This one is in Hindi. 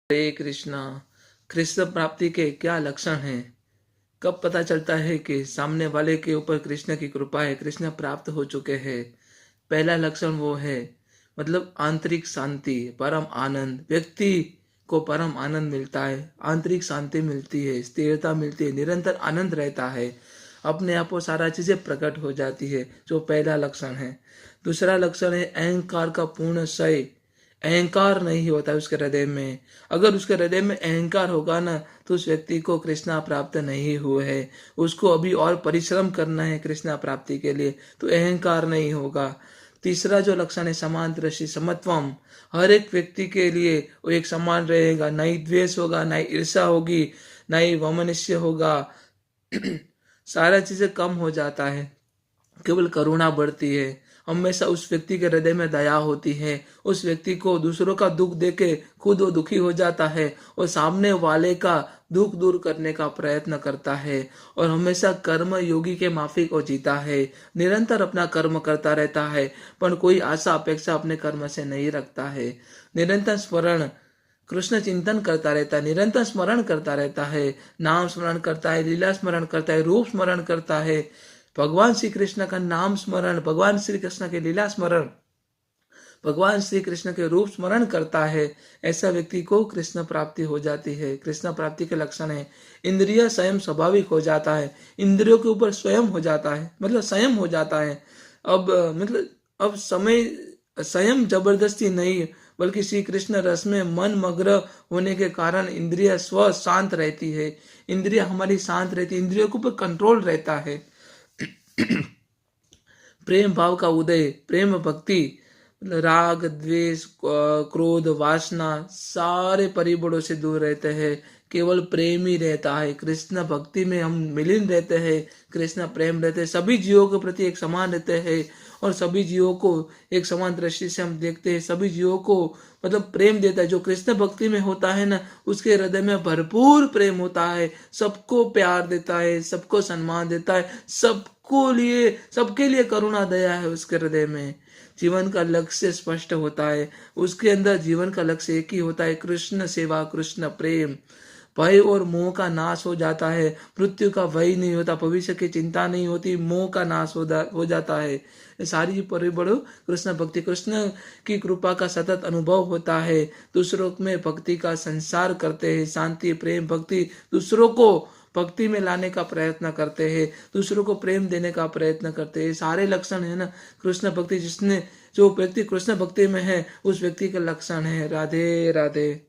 हरे कृष्णा। कृष्ण प्राप्ति के क्या लक्षण हैं? कब पता चलता है कि सामने वाले के ऊपर कृष्ण की कृपा है, कृष्ण प्राप्त हो चुके हैं? पहला लक्षण वो है, मतलब आंतरिक शांति, परम आनंद। व्यक्ति को परम आनंद मिलता है, आंतरिक शांति मिलती है, स्थिरता मिलती है, निरंतर आनंद रहता है, अपने आप को सारा चीजें प्रकट हो जाती है, जो पहला लक्षण है। दूसरा लक्षण है अहंकार का पूर्ण क्षय। अहंकार नहीं होता उसके हृदय में। अगर उसके हृदय में अहंकार होगा ना, तो उस व्यक्ति को कृष्णा प्राप्त नहीं हुए है, उसको अभी और परिश्रम करना है कृष्णा प्राप्ति के लिए, तो अहंकार नहीं होगा। तीसरा जो लक्षण है समान दृष्टि, समत्वम। हर एक व्यक्ति के लिए वो एक समान रहेगा, ना ही द्वेष होगा, ना ही ईर्षा होगी, ना ही वमनस्य होगा। सारा चीजें कम हो जाता है, केवल करुणा बढ़ती है। हमेशा उस व्यक्ति के हृदय में दया होती है। उस व्यक्ति को दूसरों का दुख देके खुद वो दुखी हो जाता है और सामने वाले का दुख दूर करने का प्रयत्न करता है। और हमेशा कर्म योगी के माफिक वो जीता है, निरंतर अपना कर्म करता रहता है, पर कोई आशा अपेक्षा अपने कर्म से नहीं रखता है। निरंतर स्मरण, कृष्ण चिंतन करता रहता है, निरंतर स्मरण करता रहता है, नाम स्मरण करता है, लीला स्मरण करता है, रूप स्मरण करता है, भगवान श्री कृष्ण का नाम स्मरण, भगवान श्री कृष्ण के लीला स्मरण, भगवान श्री कृष्ण के रूप स्मरण करता है। ऐसा व्यक्ति को कृष्ण प्राप्ति हो जाती है। कृष्ण प्राप्ति के लक्षण है इंद्रिय स्वयं स्वाभाविक हो जाता है, इंद्रियों के ऊपर स्वयं हो जाता है, मतलब स्वयं हो जाता है। अब समय स्वयं जबरदस्ती नहीं, बल्कि श्री कृष्ण रस में मन मग्न होने के कारण इंद्रिय स्व शांत रहती है, इंद्रिय हमारी शांत रहती है, इंद्रियों के ऊपर कंट्रोल रहता है। प्रेम भाव का उदय, प्रेम भक्ति, राग द्वेष क्रोध वासना सारे परिबड़ों से दूर रहते हैं, केवल प्रेम ही रहता है। कृष्ण भक्ति में हम मिलीन रहते हैं, कृष्ण प्रेम रहते हैं, सभी जीवों के प्रति एक समान रहते हैं और सभी जीवों को एक समान दृष्टि से हम देखते हैं। सभी जीवों को मतलब प्रेम देता है। जो कृष्ण भक्ति में होता है ना, उसके हृदय में भरपूर प्रेम होता है, सबको प्यार देता है, सबको सम्मान देता है, सबके लिए करुणा दया है उसके हृदय में। जीवन का लक्ष्य स्पष्ट होता है, उसके अंदर जीवन का लक्ष्य एक ही होता है, कृष्ण सेवा, कृष्ण प्रेम। भय और मोह का नाश हो जाता है, मृत्यु का भय नहीं होता, भविष्य की चिंता नहीं होती, मोह का नाश हो जाता है। ये सारी परिबड़ों कृष्ण भक्ति, कृष्ण की कृपा का सतत अनुभव होता है। दूसरों में भक्ति का संसार करते हैं, शांति प्रेम भक्ति, दूसरों को भक्ति में लाने का प्रयत्न करते हैं, दूसरों को प्रेम देने का प्रयत्न करते हैं। सारे लक्षण है ना कृष्ण भक्ति। जो व्यक्ति कृष्ण भक्ति में है, उस व्यक्ति का लक्षण है। राधे राधे।